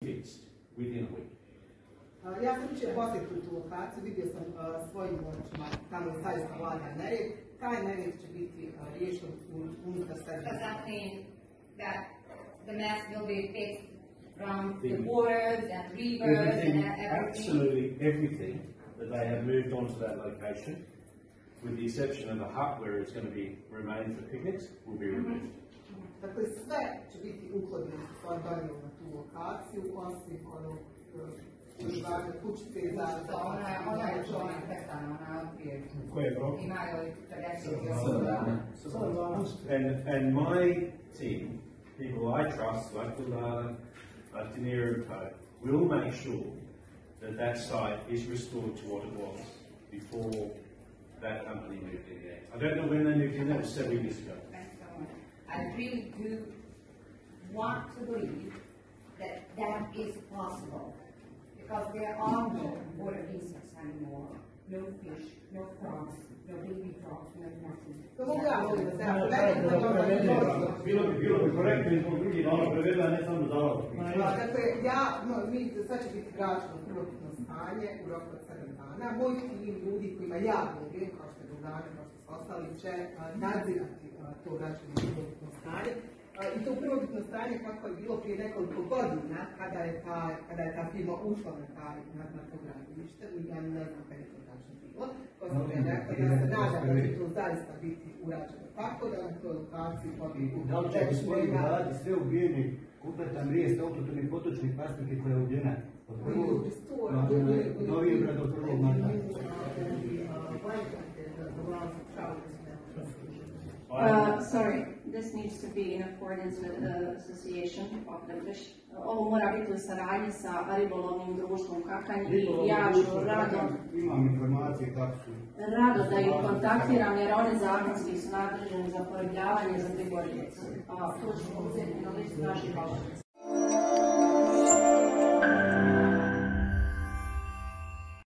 fixed within a week. Ja sam jučer posjetila tu lokaciju, vidio sam svojim očima, tamo je zaista vlada nered. Taj nered će biti riješen unutar 7 dana. Does that mean that the mess will be fixed from the waters and rivers and everything? Absolutely everything that they have moved onto that location, with the exception of a hut where it's going to be remain for picnics, will be removed. Dakle, sve će biti uklonjeno što je donijelo na tu lokaciju, osim onog kućice za... Ona je čovjek prestana, ona odprije. Koje je rok? Imaju 40. And my team, people I trust, like Bilal, like Nered, will make sure that that site is restored to what it was before that company moved in there. I don't know when they moved in, that was several years ago. I really do want to believe that that is possible, because there are no water insects anymore, no fish, no frogs, no baby frogs, no nothing. Bilo bi korektno i zbog drugih malo prevedla, ne samo za ovo. Dakle, sad će biti vraćeno prvotno stanje u roku od 7 dana. Moj tim ljudi kojima ja govorim, kao što je Bogdana, kao što su ostali, će nadzirati to vraćanje u prvotno stanje. I to prvobitno stanje kako je bilo prije nekoliko godina, kada je ta firma ušla na to gradilište, ja ne znam kada je to tačno bilo, ko sam je rekla da se nada da će to zaista biti urađeno tako, da na toj lokaciji pobjegu. Da li će gospodin raditi sve ubijeni, kompletan rijest autotoni potočnih plastike koja je ubijena od prvog novembra do 1. marta? Sorry, this needs to be in accordance with the Association of the Fish. Ovo mora biti u saradnji sa ribolovnim društvom Kakanj i ja ću Imam informacije kako su. Rado da ih kontaktiram jer oni zakonski su nadležni za poribljavanje za riborijecu. Tu ćemo uzeti na listu naših obaveza.